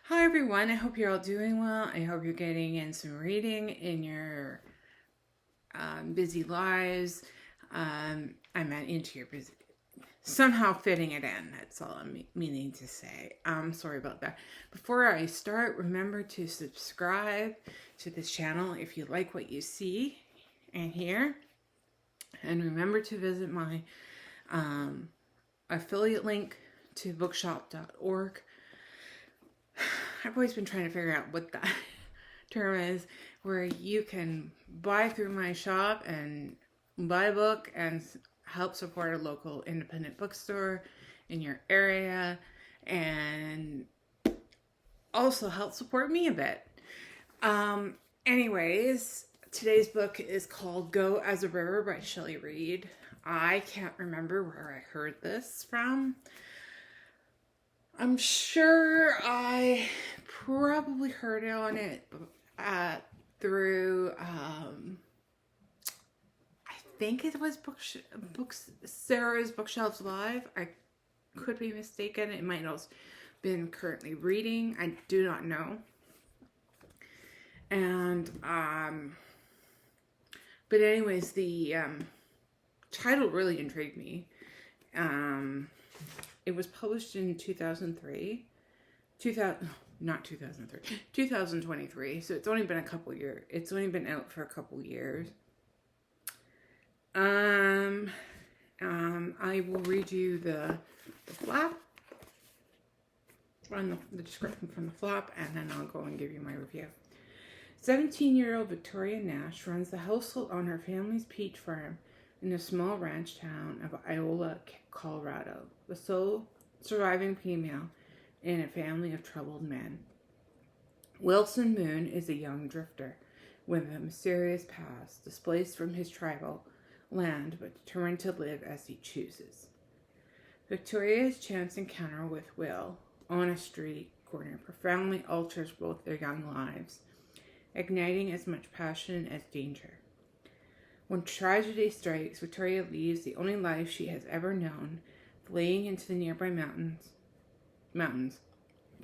Hi everyone, I hope you're all doing well. I hope you're getting in some reading in your busy lives. I meant into your busy, somehow fitting it in. That's all I'm meaning to say. Sorry about that. Before I start, remember to subscribe to this channel if you like what you see and hear. And remember to visit my affiliate link to bookshop.org. I've always been trying to figure out what that term is, where you can buy through my shop and buy a book and help support a local independent bookstore in your area and also help support me a bit. Anyways, today's book is called Go as a River by Shelley Read. I can't remember where I heard this from. I'm sure I probably heard it through, I think it was Sarah's Bookshelves Live. I could be mistaken. It might also been currently reading. I do not know. And, but anyways, the title really intrigued me. It was published in 2023. 2023. So it's only been a couple years. It's only been out for a couple years. I will read you the flap, run the description from the flap, and then I'll go and give you my review. 17-year-old Victoria Nash runs the household on her family's peach farm in the small ranch town of Iola, Colorado, the sole surviving female in a family of troubled men. Wilson Moon is a young drifter with a mysterious past, displaced from his tribal land but determined to live as he chooses. Victoria's chance encounter with Will on a street corner profoundly alters both their young lives, igniting as much passion as danger. When tragedy strikes, Victoria leaves the only life she has ever known, fleeing into the nearby mountains.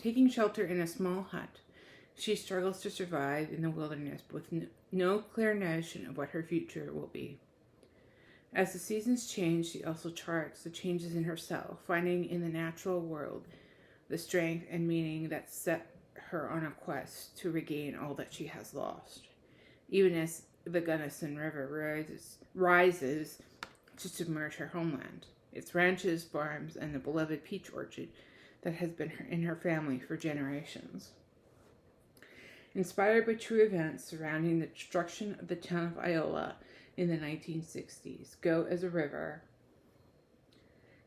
Taking shelter in a small hut, she struggles to survive in the wilderness with no clear notion of what her future will be. As the seasons change, she also charts the changes in herself, finding in the natural world the strength and meaning that set her on a quest to regain all that she has lost, even as the Gunnison River rises to submerge her homeland, its ranches, farms, and the beloved peach orchard that has been in her family for generations. Inspired by true events surrounding the destruction of the town of Iola in the 1960s, Go as a River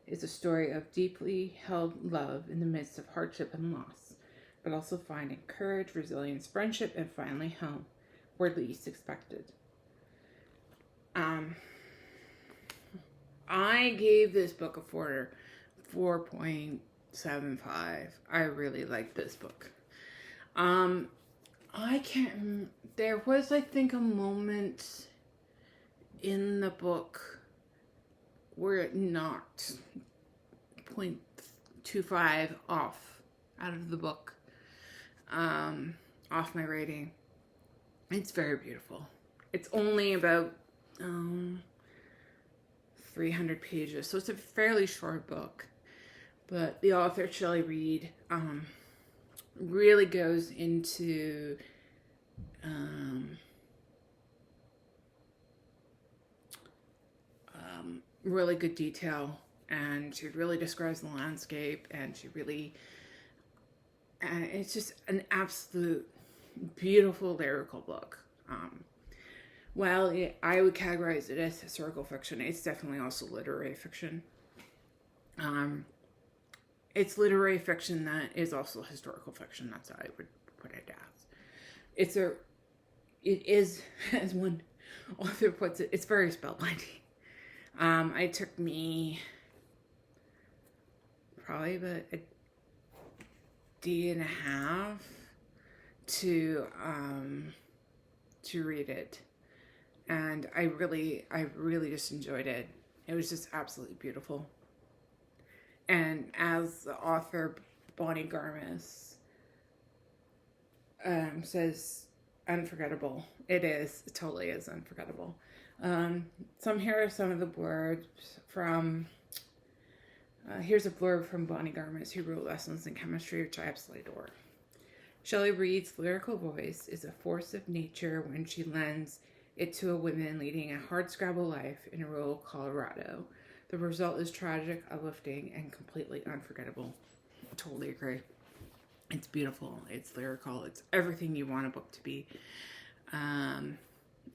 is a story of deeply held love in the midst of hardship and loss, but also finding courage, resilience, friendship, and finally home, where least expected. I gave this book a 4.75. I really liked this book. I can't. There was, I think, a moment in the book where it knocked 0.25 off out of the book, off my rating. It's very beautiful. It's only about 300 pages, so it's a fairly short book. But the author, Shelley Read, really goes into really good detail, and she really describes the landscape, and it's just an absolute beautiful lyrical book. While I would categorize it as historical fiction, it's definitely also literary fiction. It's literary fiction that is also historical fiction. That's how I would put it as. It is, as one author puts it, it's very spellbinding. It took me probably about a day and a half to read it, and I really just enjoyed it. It was just absolutely beautiful. And as the author, Bonnie Garmis, says unforgettable. It is. It totally is unforgettable. Here are some of the blurbs from. Here's a blurb from Bonnie Garmus, who wrote Lessons in Chemistry, which I absolutely adore. Shelley Read's lyrical voice is a force of nature when she lends it to a woman leading a hardscrabble life in rural Colorado. The result is tragic, uplifting, and completely unforgettable. I totally agree. It's beautiful. It's lyrical. It's everything you want a book to be. And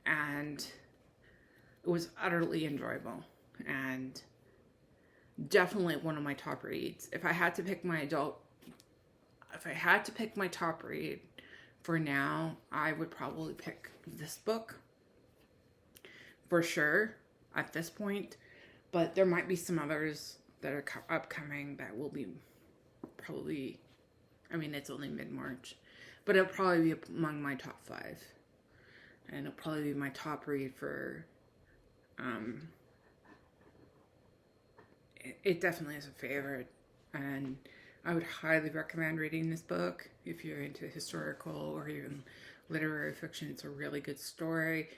it was utterly enjoyable. And definitely one of my top reads. If I had to pick my top read for now, I would probably pick this book for sure at this point. But there might be some others that are upcoming that will be probably, I mean, it's only mid-March, but it'll probably be among my top 5. And it'll probably be my top read for, it definitely is a favorite. And I would highly recommend reading this book if you're into historical or even literary fiction. It's a really good story.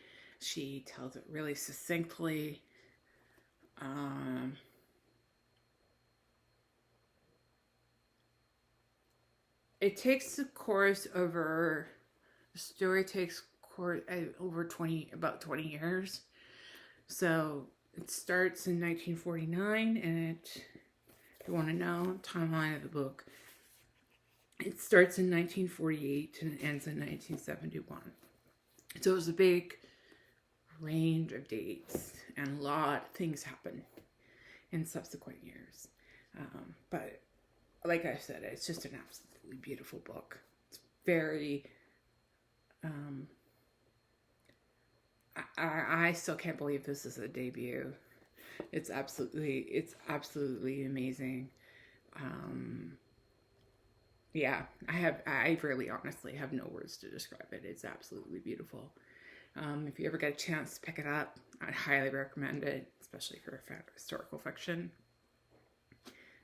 She tells it really succinctly. It takes the course over, the story takes course over about 20 years. So it starts in 1949, and if you want to know timeline of the book, it starts in 1948 and ends in 1971. So it was a big range of dates, and a lot of things happen in subsequent years. But like I said, it's just an absolutely beautiful book. It's very, I still can't believe this is a debut. It's absolutely amazing. Yeah, I really honestly have no words to describe it. It's absolutely beautiful. If you ever get a chance to pick it up, I'd highly recommend it, especially for historical fiction.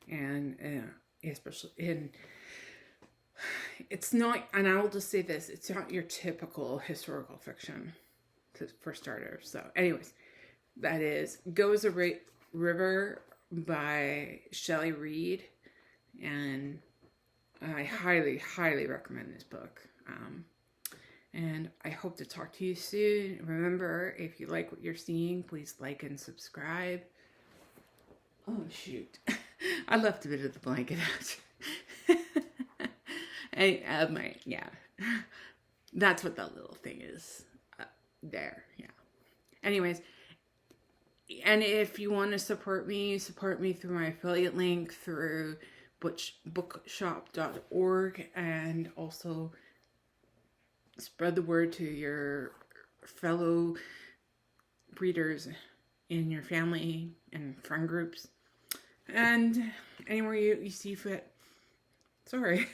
And especially it's not, and I will just say this, it's not your typical historical fiction for starters. So anyways, that is Goes a River by Shelley Read. And I highly recommend this book. And I hope to talk to you soon. Remember, if you like what you're seeing, please like and subscribe. Oh, shoot. I left a bit of the blanket out. Yeah. That's what that little thing is. There, yeah. Anyways, and if you want to support me through my affiliate link through bookshop.org, and also spread the word to your fellow readers in your family and friend groups, and anywhere you see fit. Sorry.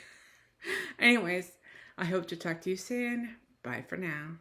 Anyways, I hope to talk to you soon. Bye for now.